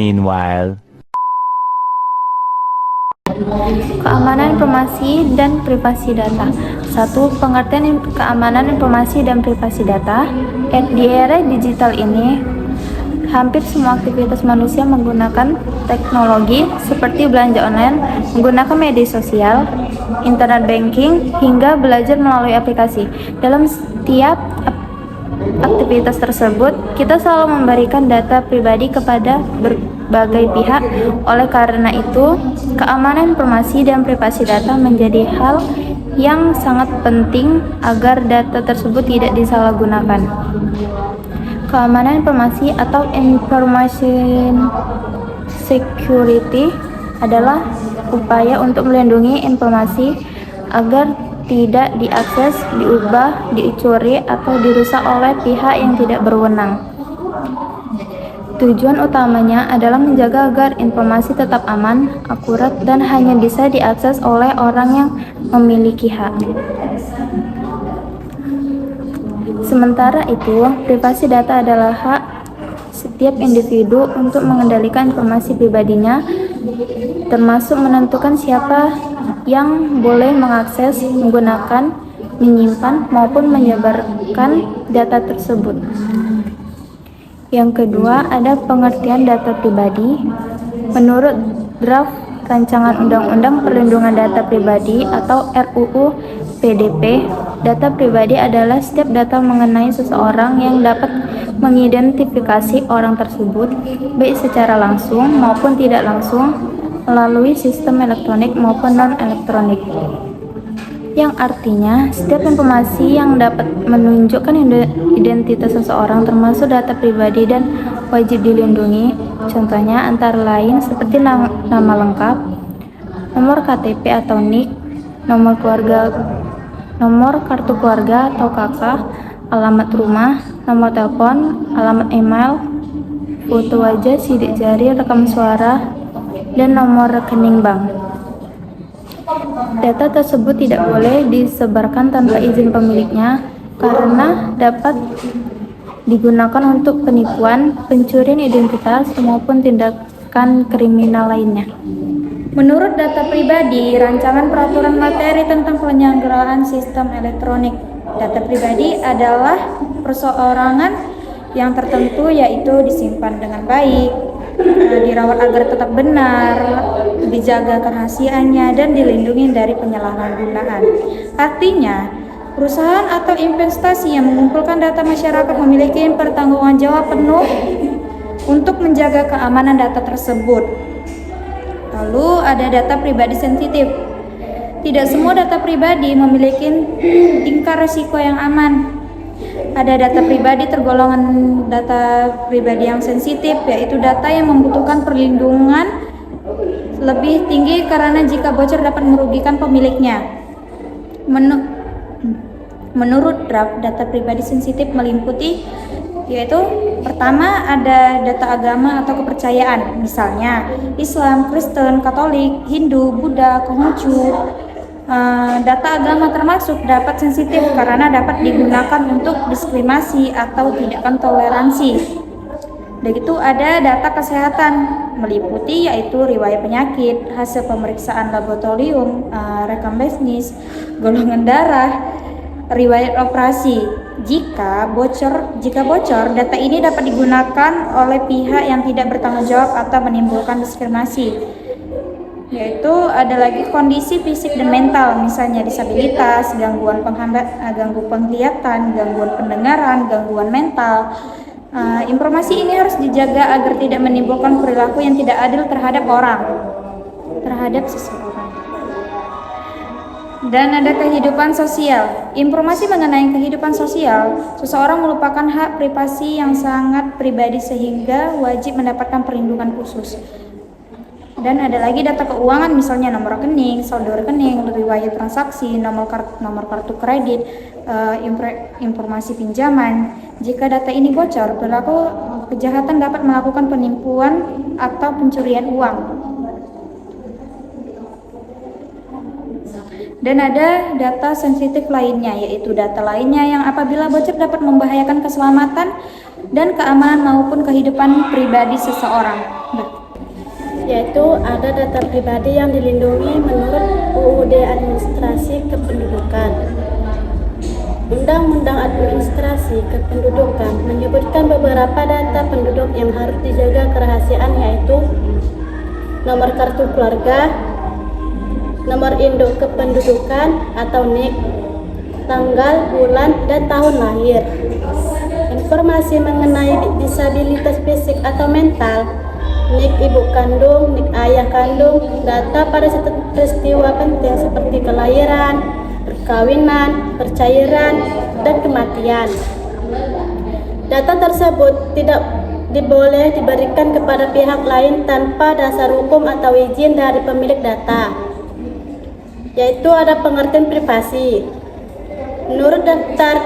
Meanwhile. Keamanan informasi dan privasi data. 1. Pengertian keamanan informasi dan privasi data. Di era digital ini, hampir semua aktivitas manusia menggunakan teknologi seperti belanja online, menggunakan media sosial, internet banking, hingga belajar melalui aplikasi. Dalam setiap aktivitas tersebut, kita selalu memberikan data pribadi kepada berbagai pihak. Oleh karena itu, keamanan informasi dan privasi data menjadi hal yang sangat penting agar data tersebut tidak disalahgunakan. Keamanan informasi atau information security adalah upaya untuk melindungi informasi agar tidak diakses, diubah, dicuri, atau dirusak oleh pihak yang tidak berwenang. Tujuan utamanya adalah menjaga agar informasi tetap aman, akurat, dan hanya bisa diakses oleh orang yang memiliki hak. Sementara itu, privasi data adalah hak setiap individu untuk mengendalikan informasi pribadinya, termasuk menentukan siapa yang boleh mengakses, menggunakan, menyimpan, maupun menyebarkan data tersebut. Yang kedua, ada pengertian data pribadi. Menurut draft Rancangan Undang-Undang Perlindungan Data Pribadi atau RUU PDP, data pribadi adalah setiap data mengenai seseorang yang dapat mengidentifikasi orang tersebut, baik secara langsung maupun tidak langsung, melalui sistem elektronik maupun non-elektronik. Yang artinya, setiap informasi yang dapat menunjukkan identitas seseorang termasuk data pribadi dan wajib dilindungi. Contohnya antara lain seperti nama lengkap, nomor KTP atau NIK, nomor kartu keluarga atau KK, alamat rumah, nomor telepon, alamat email, foto wajah, sidik jari, rekam suara, dan nomor rekening bank. Data tersebut tidak boleh disebarkan tanpa izin pemiliknya karena dapat digunakan untuk penipuan, pencurian identitas, maupun tindakan kriminal lainnya. Menurut data pribadi, Rancangan Peraturan Materi tentang Penyelenggaraan Sistem Elektronik, data pribadi adalah perseorangan yang tertentu, yaitu disimpan dengan baik, dirawat agar tetap benar, dijaga kerahasiaannya, dan dilindungi dari penyalahgunaan. Artinya, perusahaan atau investasi yang mengumpulkan data masyarakat memiliki pertanggungjawaban penuh untuk menjaga keamanan data tersebut. Lalu ada data pribadi sensitif. Tidak semua data pribadi memiliki tingkat risiko yang aman. Ada data pribadi tergolongan data pribadi yang sensitif, yaitu data yang membutuhkan perlindungan lebih tinggi karena jika bocor dapat merugikan pemiliknya. Menurut draft, data pribadi sensitif meliputi yaitu pertama ada data agama atau kepercayaan, misalnya Islam, Kristen, Katolik, Hindu, Buddha, Konghucu. Data agama termasuk dapat sensitif karena dapat digunakan untuk diskriminasi atau tindakan toleransi. Dan itu ada data kesehatan meliputi yaitu riwayat penyakit, hasil pemeriksaan laboratorium, rekam bisnis, golongan darah, riwayat operasi. Jika bocor, data ini dapat digunakan oleh pihak yang tidak bertanggung jawab atau menimbulkan diskriminasi. Yaitu ada lagi kondisi fisik dan mental, misalnya disabilitas, gangguan penglihatan, gangguan pendengaran, gangguan mental. Informasi ini harus dijaga agar tidak menimbulkan perilaku yang tidak adil terhadap seseorang. Dan ada kehidupan sosial. Informasi mengenai kehidupan sosial, seseorang merupakan hak privasi yang sangat pribadi sehingga wajib mendapatkan perlindungan khusus. Dan ada lagi data keuangan, misalnya nomor rekening, saldo rekening, riwayat transaksi, nomor kartu kredit, informasi pinjaman. Jika data ini bocor, pelaku kejahatan dapat melakukan penipuan atau pencurian uang. Dan ada data sensitif lainnya, yaitu data lainnya yang apabila bocor dapat membahayakan keselamatan dan keamanan maupun kehidupan pribadi seseorang. Yaitu ada data pribadi yang dilindungi menurut UUD Administrasi Kependudukan. Undang-Undang Administrasi Kependudukan menyebutkan beberapa data penduduk yang harus dijaga kerahasiaan, yaitu nomor kartu keluarga, nomor induk kependudukan atau NIK, tanggal, bulan, dan tahun lahir. Informasi mengenai disabilitas fisik atau mental, NIK ibu kandung, NIK ayah kandung, data pada peristiwa penting seperti kelahiran, perkawinan, percairan, dan kematian. Data tersebut tidak boleh diberikan kepada pihak lain tanpa dasar hukum atau izin dari pemilik data. Yaitu ada pengertian privasi. Menurut daftar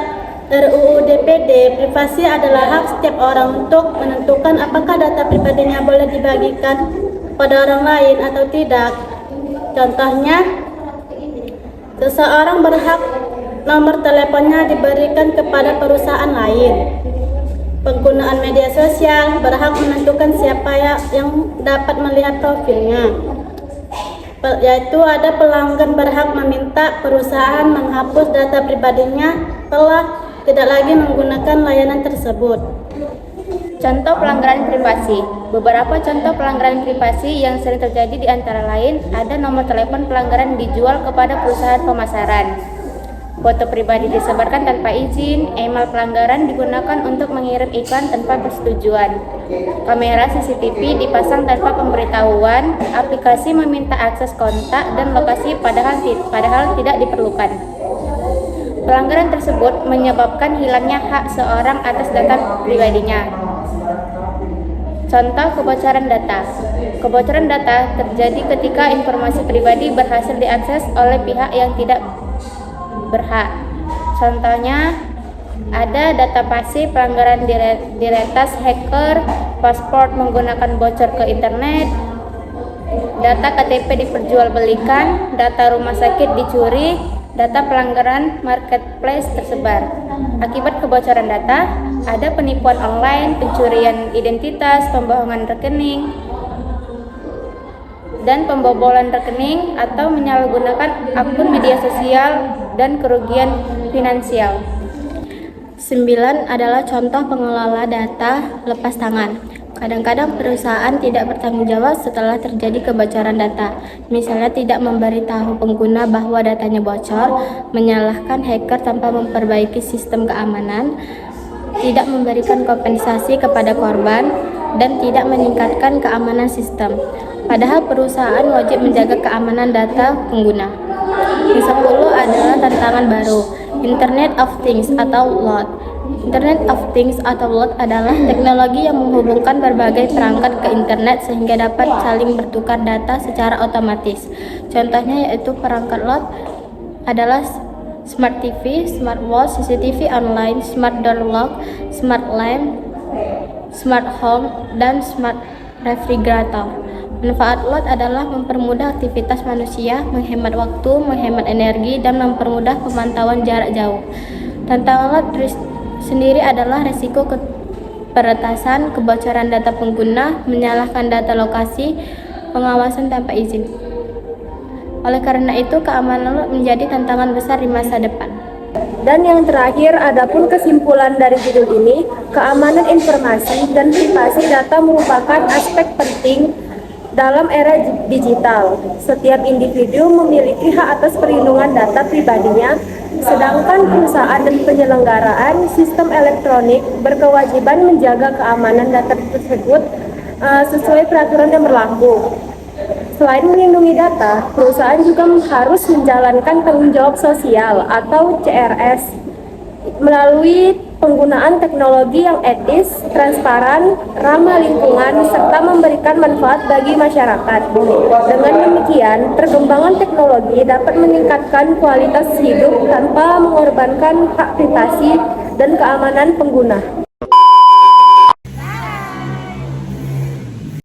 RUU DPD, privasi adalah hak setiap orang untuk menentukan apakah data pribadinya boleh dibagikan pada orang lain atau tidak. Contohnya, seseorang berhak nomor teleponnya diberikan kepada perusahaan lain. Penggunaan media sosial berhak menentukan siapa yang dapat melihat profilnya. Yaitu ada pelanggan berhak meminta perusahaan menghapus data pribadinya telah tidak lagi menggunakan layanan tersebut. Contoh pelanggaran privasi. Beberapa contoh pelanggaran privasi yang sering terjadi di antara lain ada nomor telepon pelanggaran dijual kepada perusahaan pemasaran, foto pribadi disebarkan tanpa izin, email pelanggaran digunakan untuk mengirim iklan tanpa persetujuan, kamera CCTV dipasang tanpa pemberitahuan, aplikasi meminta akses kontak dan lokasi padahal tidak diperlukan. Pelanggaran tersebut menyebabkan hilangnya hak seorang atas data pribadinya. Contoh kebocoran data. Kebocoran data terjadi ketika informasi pribadi berhasil diakses oleh pihak yang tidak berhak. Contohnya ada data pasif, pelanggaran diretas hacker, paspor menggunakan bocor ke internet, data KTP diperjualbelikan, data rumah sakit dicuri, data pelanggaran marketplace tersebar. Akibat kebocoran data, ada penipuan online, pencurian identitas, pembohongan rekening, dan pembobolan rekening atau menyalahgunakan akun media sosial dan kerugian finansial. 9 adalah contoh pengelola data lepas tangan. Kadang-kadang perusahaan tidak bertanggung jawab setelah terjadi kebocoran data. Misalnya tidak memberitahu pengguna bahwa datanya bocor, menyalahkan hacker tanpa memperbaiki sistem keamanan, tidak memberikan kompensasi kepada korban, dan tidak meningkatkan keamanan sistem. Padahal perusahaan wajib menjaga keamanan data pengguna. Yang 10 adalah tantangan baru, Internet of Things atau LOT. Internet of Things atau LOT adalah teknologi yang menghubungkan berbagai perangkat ke internet sehingga dapat saling bertukar data secara otomatis. Contohnya yaitu perangkat LOT adalah Smart TV, Smart Watch, CCTV online, Smart Door Lock, Smart Lamp, Smart Home, dan Smart Refrigerator. Manfaat LOT adalah mempermudah aktivitas manusia, menghemat waktu, menghemat energi, dan mempermudah pemantauan jarak jauh. Tantangan LOT sendiri adalah resiko peretasan, kebocoran data pengguna, menyalahkan data lokasi, pengawasan tanpa izin. Oleh karena itu, keamanan menjadi tantangan besar di masa depan. Dan yang terakhir, adapun kesimpulan dari judul ini, keamanan informasi dan privasi data merupakan aspek penting dalam era digital. Setiap individu memiliki hak atas perlindungan data pribadinya, sedangkan perusahaan dan penyelenggaraan sistem elektronik berkewajiban menjaga keamanan data tersebut sesuai peraturan yang berlaku. Selain melindungi data, perusahaan juga harus menjalankan tanggung jawab sosial atau CRS melalui penggunaan teknologi yang etis, transparan, ramah lingkungan, serta memberikan manfaat bagi masyarakat. Dengan demikian, perkembangan teknologi dapat meningkatkan kualitas hidup tanpa mengorbankan hak privasi dan keamanan pengguna.